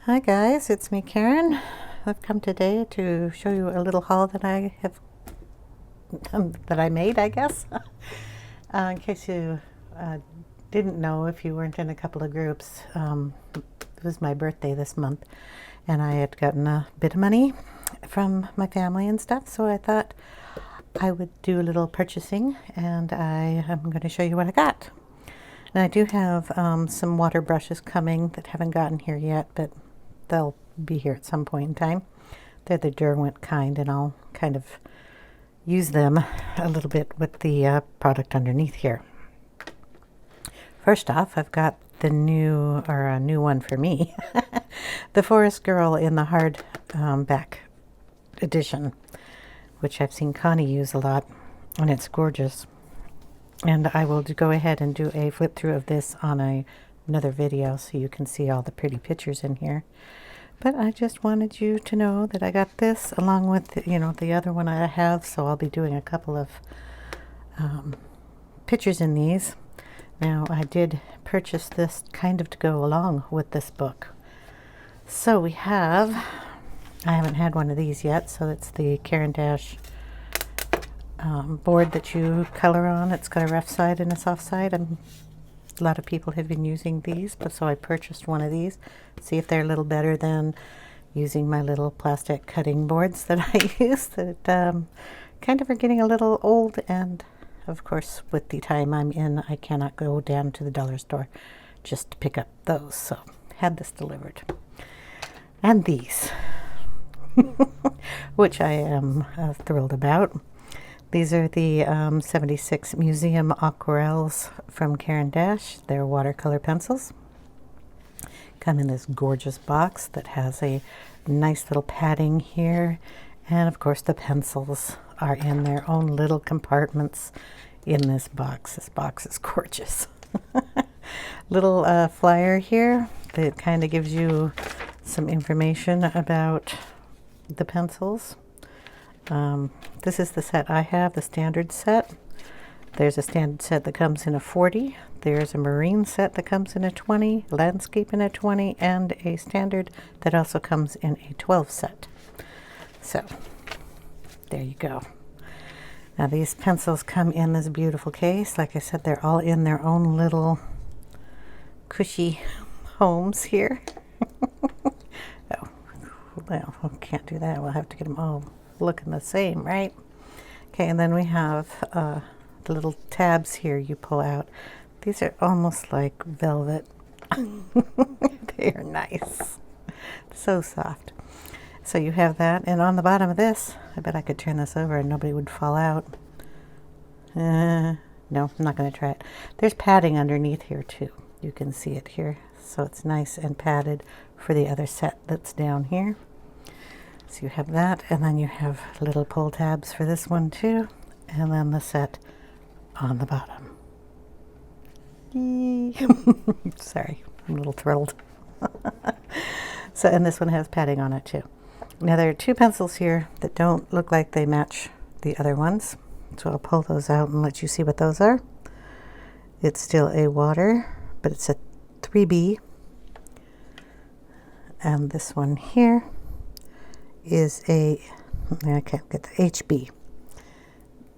Hi guys, it's me Karen. I've come today to show you a little haul that I have that I made, I guess. In case you didn't know, if you weren't in a couple of groups, it was my birthday this month and I had gotten a bit of money from my family and stuff, so I thought I would do a little purchasing, and I am going to show you what I got. And I do have some water brushes coming that haven't gotten here yet, but they'll be here at some point in time. They're the Derwent kind, and I'll kind of use them a little bit with the product underneath here. First off, I've got the new, or a new one for me, the Forest Girl in the hard back edition, which I've seen Connie use a lot, and it's gorgeous. And I will go ahead and do a flip through of this on another video so you can see all the pretty pictures in here. But I just wanted you to know that I got this along with the other one I have, so I'll be doing a couple of pictures in these. Now, I did purchase this kind of to go along with this book. So we have, I haven't had one of these yet, so it's the Caran d'Ache board that you color on. It's got a rough side and a soft side. A lot of people have been using these, but so I purchased one of these. See if they're a little better than using my little plastic cutting boards that I use that kind of are getting a little old, and of course with the time I'm in, I cannot go down to the dollar store just to pick up those, so had this delivered. And these, which I am thrilled about. These are the 76 Museum Aquarelles from Caran d'Ache. They're watercolor pencils. Come in this gorgeous box that has a nice little padding here. And of course the pencils are in their own little compartments in this box. This box is gorgeous. Little flyer here that kind of gives you some information about the pencils. This is the set I have, the standard set. There's a standard set that comes in a 40. There's a marine set that comes in a 20, landscape in a 20, and a standard that also comes in a 12 set. So, there you go. Now these pencils come in this beautiful case. Like I said, they're all in their own little cushy homes here. Oh, well, we can't do that. We'll have to get them all looking the same, right? Okay, and then we have the little tabs here you pull out. These are almost like velvet. They are nice. So soft. So you have that, and on the bottom of this, I bet I could turn this over and nobody would fall out. No, I'm not going to try it. There's padding underneath here too. You can see it here. So it's nice and padded for the other set that's down here. So you have that, and then you have little pull tabs for this one too, and then the set on the bottom. Sorry, I'm a little thrilled. So, and this one has padding on it too. Now there are two pencils here that don't look like they match the other ones, so I'll pull those out and let you see what those are. It's still a water, but it's a 3B, and this one here is I can't get the HB.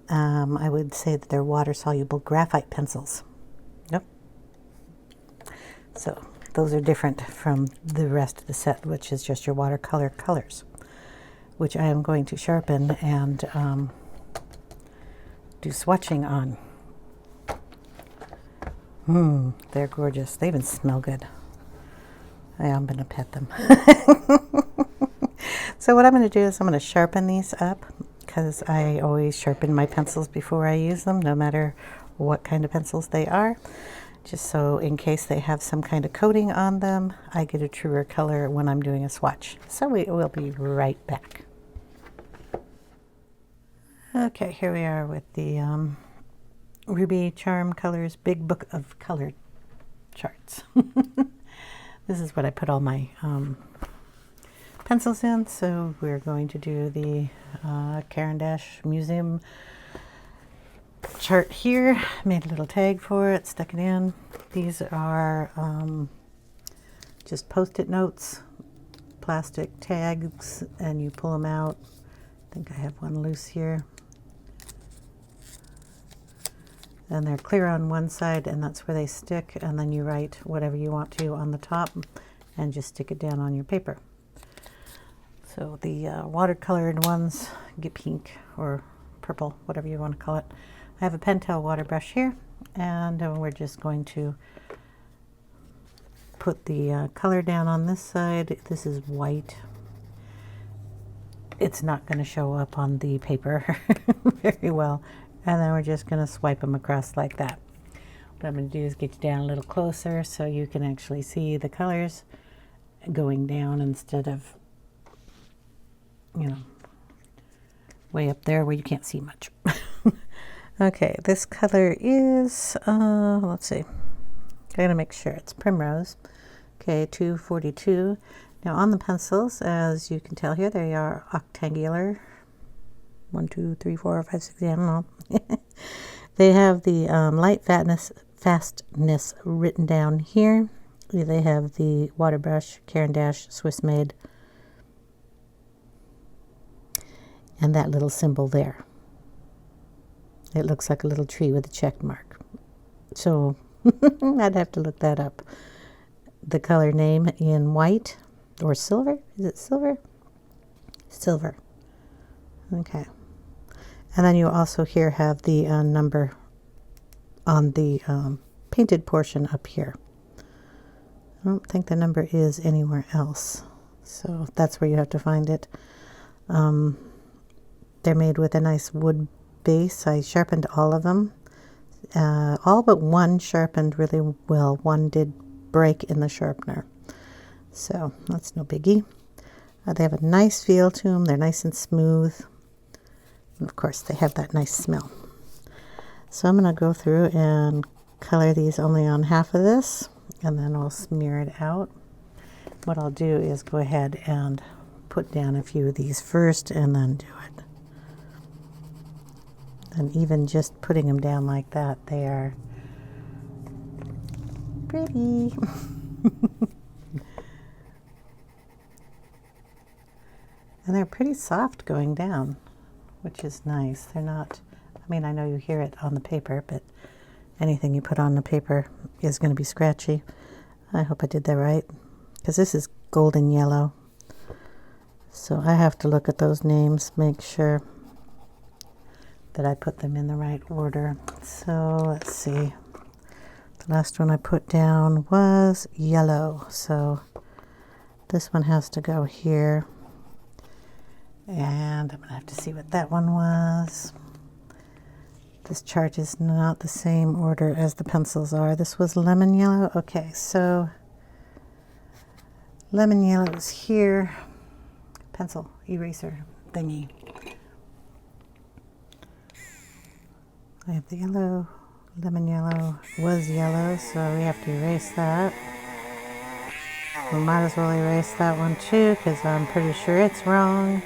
I would say that they're water-soluble graphite pencils. Yep. So those are different from the rest of the set, which is just your watercolor colors, which I am going to sharpen and do swatching on. They're gorgeous. They even smell good. I'm going to pet them. So what I'm going to do is I'm going to sharpen these up, because I always sharpen my pencils before I use them, no matter what kind of pencils they are, just so in case they have some kind of coating on them, I get a truer color when I'm doing a swatch. So we will be right back. Okay, here we are with the Ruby Charm Colors Big Book of Color charts. This is what I put all my pencils in. So we're going to do the Caran d'Ache Museum chart here. Made a little tag for it, stuck it in. These are just post-it notes plastic tags and you pull them out. I think I have one loose here. And they're clear on one side, and that's where they stick, and then you write whatever you want to on the top and just stick it down on your paper. So the watercolored ones get pink or purple, whatever you want to call it. I have a Pentel water brush here, and we're just going to put the color down on this side. This is white. It's not going to show up on the paper very well. And then we're just going to swipe them across like that. What I'm going to do is get you down a little closer so you can actually see the colors going down instead of, you know, way up there where you can't see much. Okay, this color is, let's see, I gotta make sure it's Primrose. Okay, 242. Now on the pencils, as you can tell here, they are octangular. 1, 2, 3, 4, 5, 6, I don't know. They have the light fastness written down here. They have the water brush, Caran d'Ache, Swiss made, and that little symbol there. It looks like a little tree with a check mark. So I'd have to look that up. The color name in white or silver. Is it silver? Silver. Okay. And then you also here have the number on the painted portion up here. I don't think the number is anywhere else. So that's where you have to find it. They're made with a nice wood base. I sharpened all of them. All but one sharpened really well. One did break in the sharpener. So that's no biggie. They have a nice feel to them. They're nice and smooth. And of course, they have that nice smell. So I'm going to go through and color these only on half of this, and then I'll smear it out. What I'll do is go ahead and put down a few of these first and then do it. And even just putting them down like that, they are pretty. And they're pretty soft going down, which is nice. They're not, I mean, I know you hear it on the paper, but anything you put on the paper is going to be scratchy. I hope I did that right, because this is golden yellow. So I have to look at those names, make sure that I put them in the right order. So let's see. The last one I put down was yellow. So this one has to go here. And I'm going to have to see what that one was. This chart is not the same order as the pencils are. This was lemon yellow. Okay, so lemon yellow is here. Pencil eraser thingy. I have the yellow. Lemon yellow was yellow, so we have to erase that. We might as well erase that one too, because I'm pretty sure it's wrong.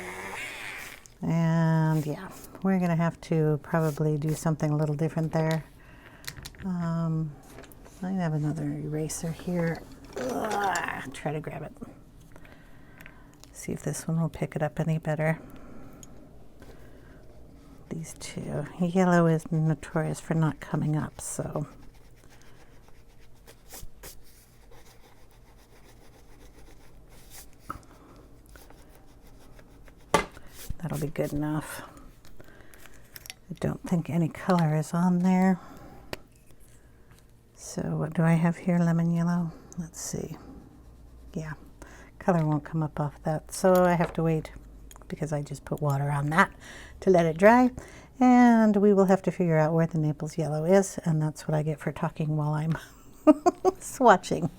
And yeah, we're going to have to probably do something a little different there. I have another eraser here. Try to grab it. See if this one will pick it up any better. These two. Yellow is notorious for not coming up, so. That'll be good enough. I don't think any color is on there. So what do I have here? Lemon yellow. Let's see. Yeah, color won't come up off that. So I have to wait because I just put water on that to let it dry. And we will have to figure out where the Naples yellow is. And that's what I get for talking while I'm swatching.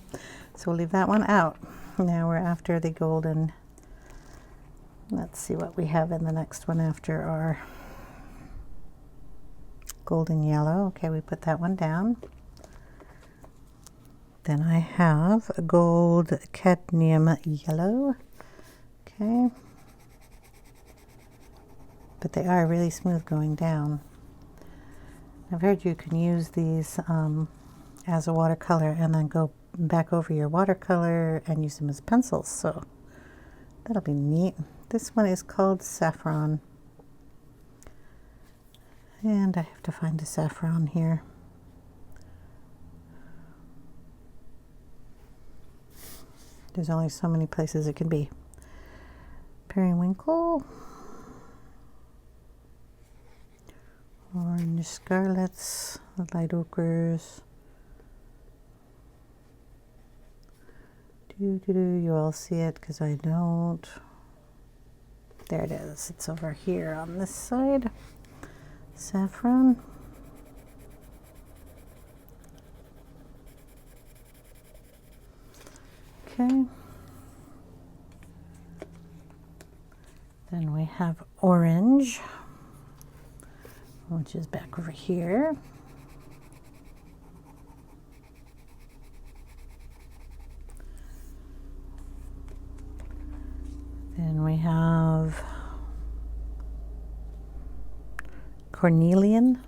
So we'll leave that one out. Now we're after the golden. Let's see what we have in the next one after our golden yellow. Okay, we put that one down. Then I have a gold cadmium yellow. Okay. But they are really smooth going down. I've heard you can use these as a watercolor and then go back over your watercolor and use them as pencils. So That'll be neat. This one is called Saffron. And I have to find a saffron here. There's only so many places it can be. Periwinkle. Orange scarlets, light ochres. You all see it because I don't. There it is. It's over here on this side. Saffron. Okay. Then we have orange, which is back over here. Then we have cornelian.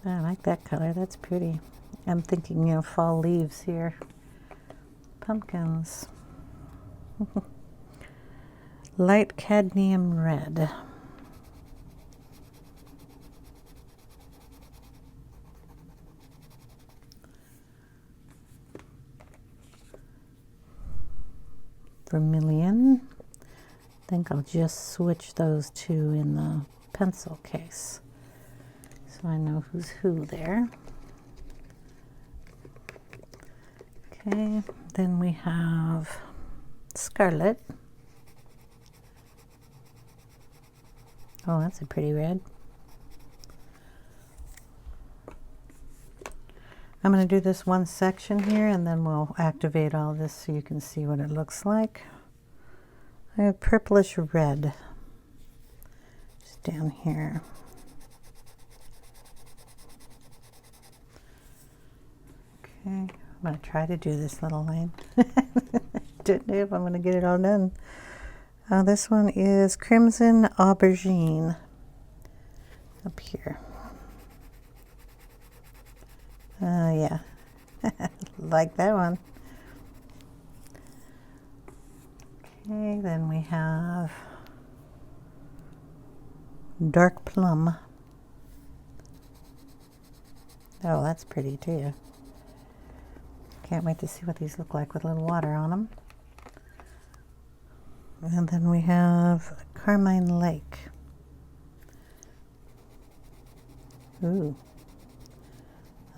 I like that color, that's pretty. I'm thinking, you know, fall leaves here. Pumpkins. Light cadmium red. Vermilion. I think I'll just switch those two in the pencil case so I know who's who there. Okay, then we have Scarlet. Oh, that's a pretty red. I'm going to do this one section here and then we'll activate all this so you can see what it looks like. I have purplish red just down here. Okay, I'm going to try to do this little line. Don't know if I'm going to get it all done. This one is Crimson Aubergine up here. Yeah, like that one. Okay, then we have Dark Plum. Oh, that's pretty too. Can't wait to see what these look like with a little water on them. And then we have Carmine Lake. Ooh.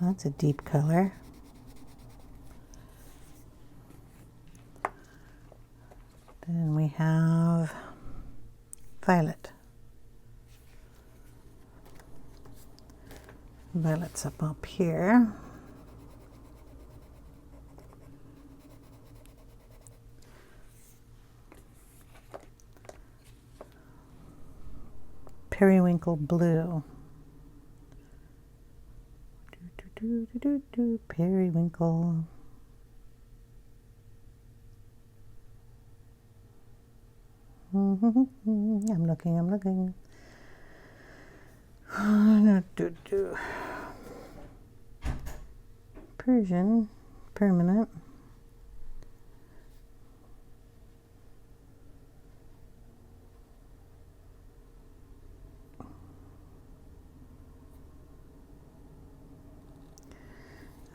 That's a deep color. Then we have violet. Violet's up here. Periwinkle blue. Periwinkle. I'm looking. Persian, permanent.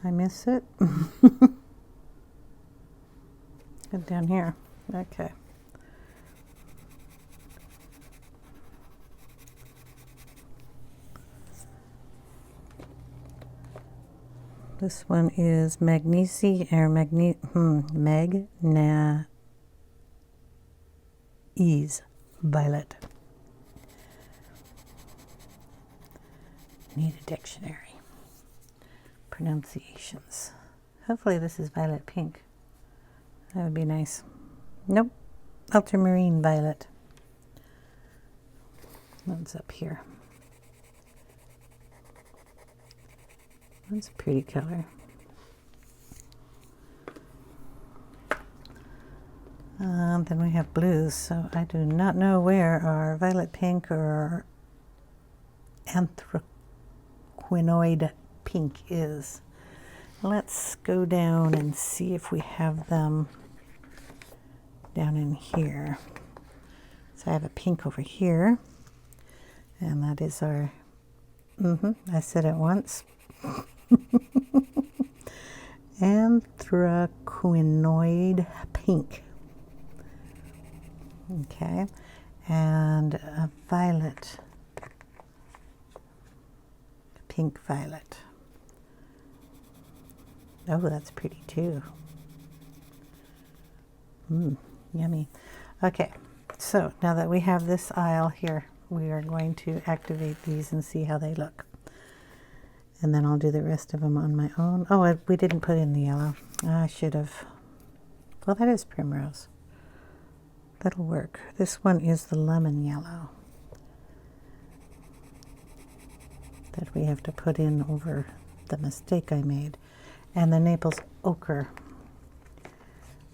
I miss it. Get down here. Okay. This one is magnesium or magnese violet. Need a dictionary. Pronunciations. Hopefully this is violet pink. That would be nice. Nope. Ultramarine violet. That's up here. That's a pretty color. Then we have blues, so I do not know where our violet pink or anthraquinoid pink is. Let's go down and see if we have them down in here. So I have a pink over here, and that is our, I said it once, anthraquinoid pink. Okay, and a violet, pink violet. Oh, that's pretty too. Yummy. Okay, so now that we have this aisle here, we are going to activate these and see how they look. And then I'll do the rest of them on my own. Oh, we didn't put in the yellow. I should have. Well, that is Primrose. That'll work. This one is the lemon yellow that we have to put in over the mistake I made. And the Naples ochre,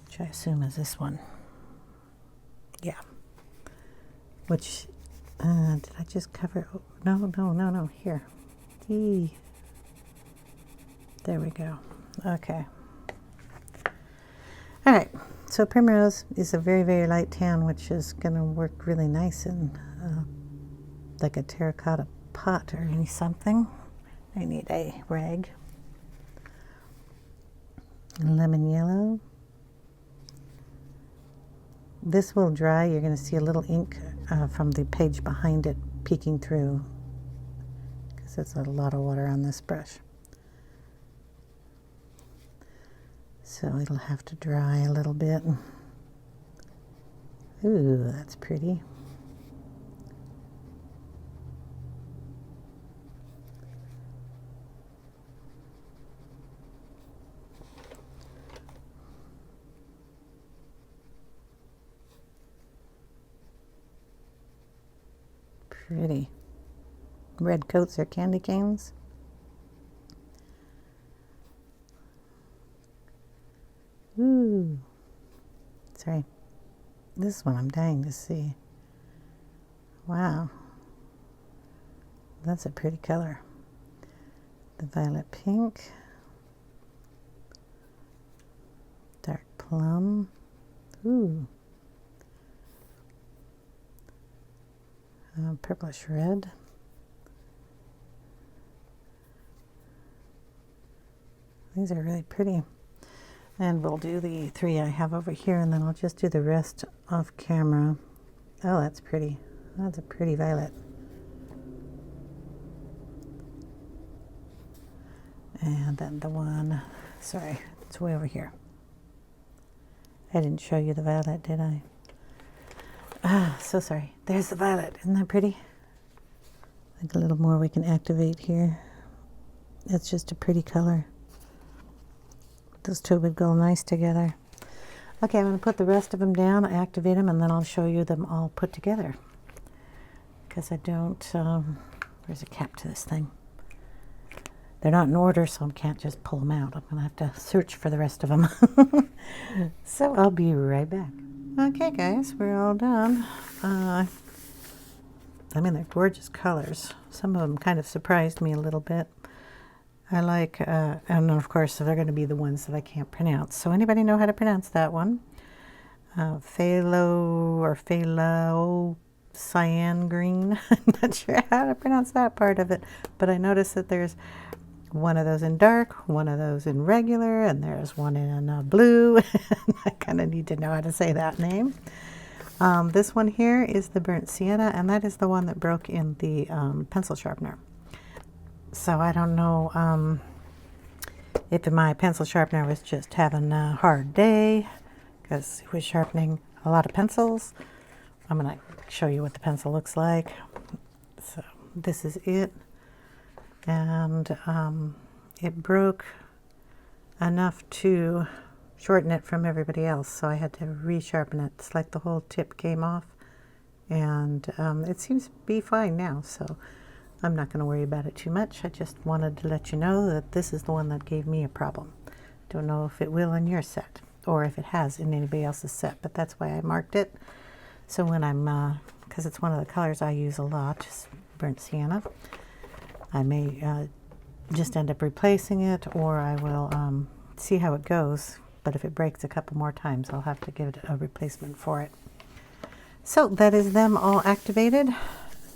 which I assume is this one. Yeah. Which, did I just cover? Oh, no, here. Eee. There we go. Okay. All right. So Primrose is a very, very light tan, which is going to work really nice in like a terracotta pot or something. I need a rag. Lemon yellow. This will dry. You're going to see a little ink from the page behind it peeking through, because there's a lot of water on this brush. So it'll have to dry a little bit. Ooh, that's pretty. Pretty. Red coats are candy canes. Ooh. Sorry. This one I'm dying to see. Wow. That's a pretty color. The violet pink. Dark plum. Ooh. Purplish red. These are really pretty. And we'll do the 3 I have over here, and then I'll just do the rest off camera. Oh, that's pretty. That's a pretty violet. And then the one, sorry, it's way over here. I didn't show you the violet, did I? Ah, so sorry. There's the violet. Isn't that pretty? Like a little more we can activate here. It's just a pretty color. Those two would go nice together. Okay, I'm going to put the rest of them down, activate them, and then I'll show you them all put together. Because I don't, there's a cap to this thing. They're not in order, so I can't just pull them out. I'm going to have to search for the rest of them. So I'll be right back. Okay, guys, we're all done. I mean, they're gorgeous colors. Some of them kind of surprised me a little bit. I like, and of course, they're going to be the ones that I can't pronounce. So anybody know how to pronounce that one? Phthalo or phthalo cyan green. I'm not sure how to pronounce that part of it, but I noticed that there's one of those in dark, one of those in regular, and there's one in blue. I kind of need to know how to say that name. This one here is the burnt sienna, and that is the one that broke in the pencil sharpener. So I don't know if my pencil sharpener was just having a hard day because it was sharpening a lot of pencils. I'm going to show you what the pencil looks like. So this is it. And it broke enough to shorten it from everybody else. So I had to resharpen it. It's like the whole tip came off. And it seems to be fine now. So I'm not going to worry about it too much. I just wanted to let you know that this is the one that gave me a problem. Don't know if it will in your set or if it has in anybody else's set, but that's why I marked it. So when I'm, because it's one of the colors I use a lot, just burnt sienna, I may just end up replacing it, or I will see how it goes. But if it breaks a couple more times, I'll have to give it a replacement for it. So that is them all activated.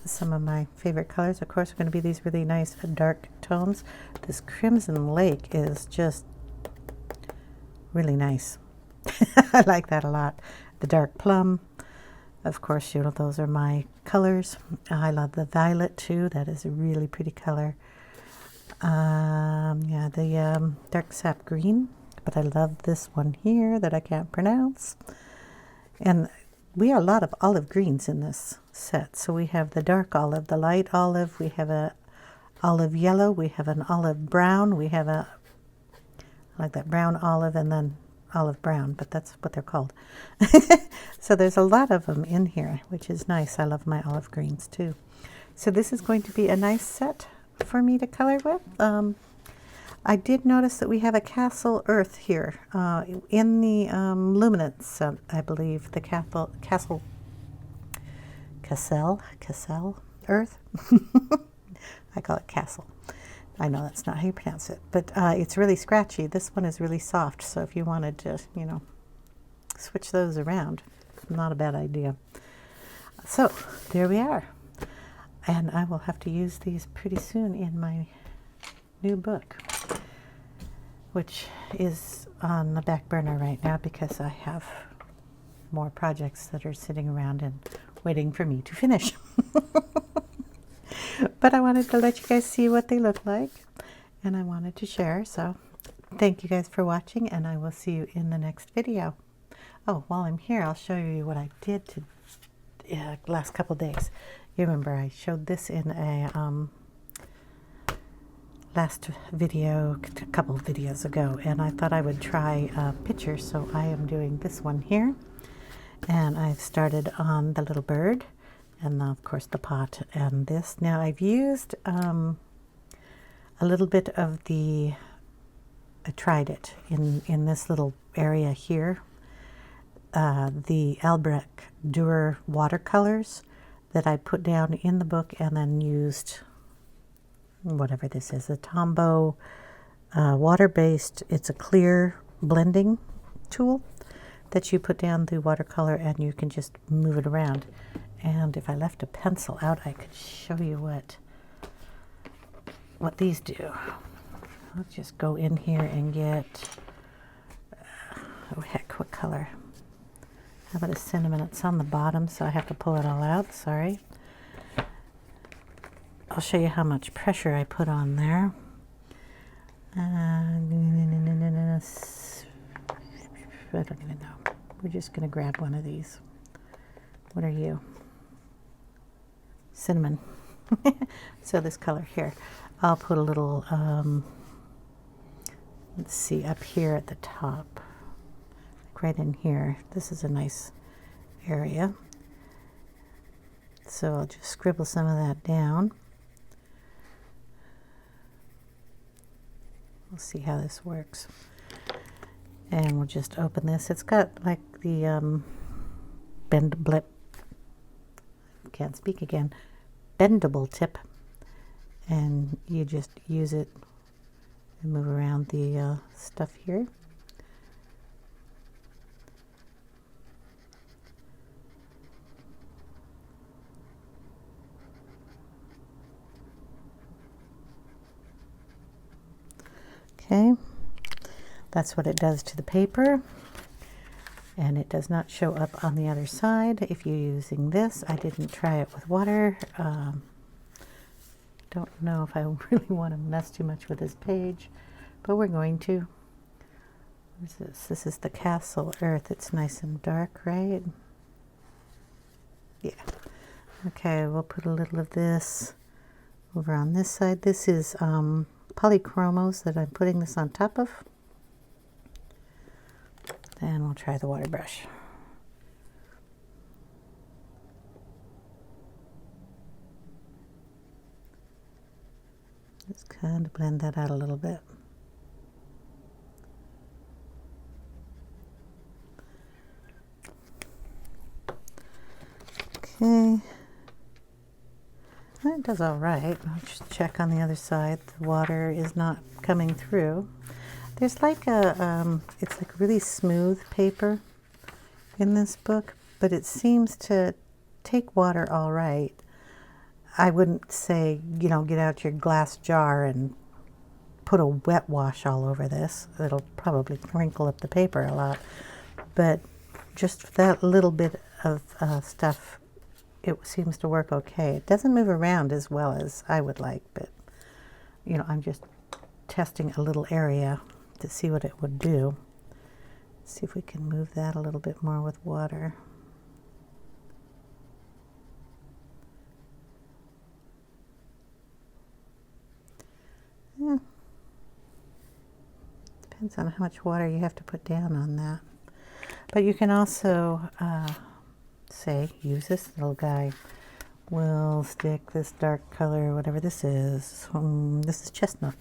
Some of my favorite colors, of course, are going to be these really nice dark tones. This Crimson Lake is just really nice. I like that a lot. The dark plum, of course, you know, those are my colors. I love the violet too. That is a really pretty color. Yeah, the dark sap green, but I love this one here that I can't pronounce. And we have a lot of olive greens in this set. So we have the dark olive, the light olive, we have a olive yellow, we have an olive brown, we have a, I like that brown olive, and then olive brown, but that's what they're called. So there's a lot of them in here, which is nice. I love my olive greens too. So this is going to be a nice set for me to color with. I did notice that we have a Castle Earth here in the Luminance, I believe, the Castle Earth. I call it Castle. I know that's not how you pronounce it, but it's really scratchy. This one is really soft, so if you wanted to, you know, switch those around, not a bad idea. So there we are, and I will have to use these pretty soon in my new book, which is on the back burner right now because I have more projects that are sitting around and waiting for me to finish. But I wanted to let you guys see what they look like, and I wanted to share. So thank you guys for watching, and I will see you in the next video. Oh, while I'm here, I'll show you what I did to last couple days. You remember I showed this in a last video, a couple of videos ago, and I thought I would try a picture, so I am doing this one here. And I've started on the little bird, and of course the pot and this. Now I've used a little bit of the, I tried it in this little area here, the Aubergine watercolors that I put down in the book, and then used whatever this is, a Tombow water-based, it's a clear blending tool that you put down the watercolor and you can just move it around. And if I left a pencil out, I could show you what these do. Let's just go in here and get, oh heck, what color? How about a cinnamon? It's on the bottom, so I have to pull it all out, sorry. I'll show you how much pressure I put on there. I don't even know. We're just going to grab one of these. What are you? Cinnamon. So this color here. I'll put a little, let's see, up here at the top. Like right in here. This is a nice area. So I'll just scribble some of that down. We'll see how this works. And we'll just open this. It's got like the bendable tip, and you just use it and move around the stuff here. Okay, that's what it does to the paper, and it does not show up on the other side if you're using this. I didn't try it with water. Don't know if I really want to mess too much with this page, but we're going to. What is this? This is the Castle Earth. It's nice and dark, right? Yeah. Okay, we'll put a little of this over on this side. This is polychromos that I'm putting this on top of. And we'll try the water brush. Just kind of blend that out a little bit. Okay. It does all right. I'll just check on the other side. The water is not coming through. There's like a, it's like really smooth paper in this book, but it seems to take water all right. I wouldn't say, you know, get out your glass jar and put a wet wash all over this. It'll probably wrinkle up the paper a lot. But just that little bit of stuff, it seems to work okay. It doesn't move around as well as I would like, but, you know, I'm just testing a little area to see what it would do. See if we can move that a little bit more with water. Yeah. Depends on how much water you have to put down on that. But you can also say, use this little guy. We'll stick this dark color, whatever this is. This is chestnut.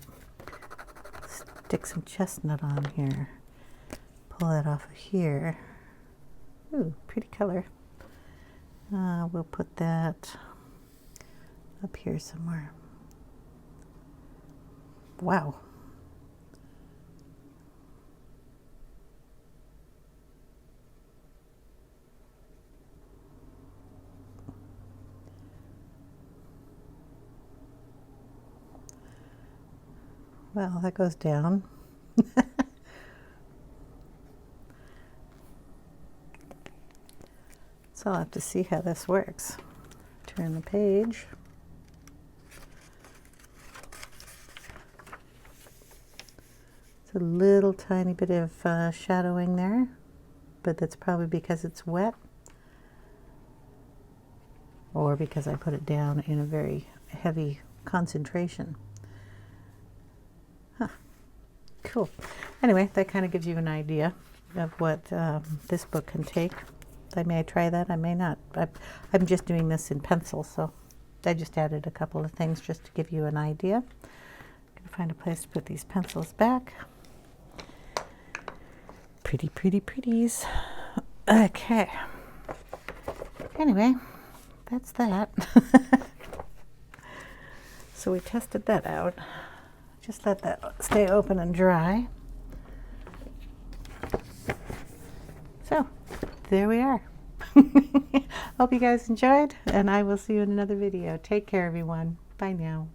Stick some chestnut on here. Pull that off of here. Ooh, pretty color. We'll put that up here somewhere. Wow. Well, that goes down. So I'll have to see how this works. Turn the page. It's a little tiny bit of shadowing there, but that's probably because it's wet or because I put it down in a very heavy concentration. Huh. Cool. Anyway, that kind of gives you an idea of what this book can take. I may try that, I may not. I'm just doing this in pencil, so I just added a couple of things just to give you an idea. I'm going to find a place to put these pencils back. Pretty, pretty, pretties. Okay. Anyway, that's that. So we tested that out. Just let that stay open and dry. So, there we are. Hope you guys enjoyed, and I will see you in another video. Take care, everyone. Bye now.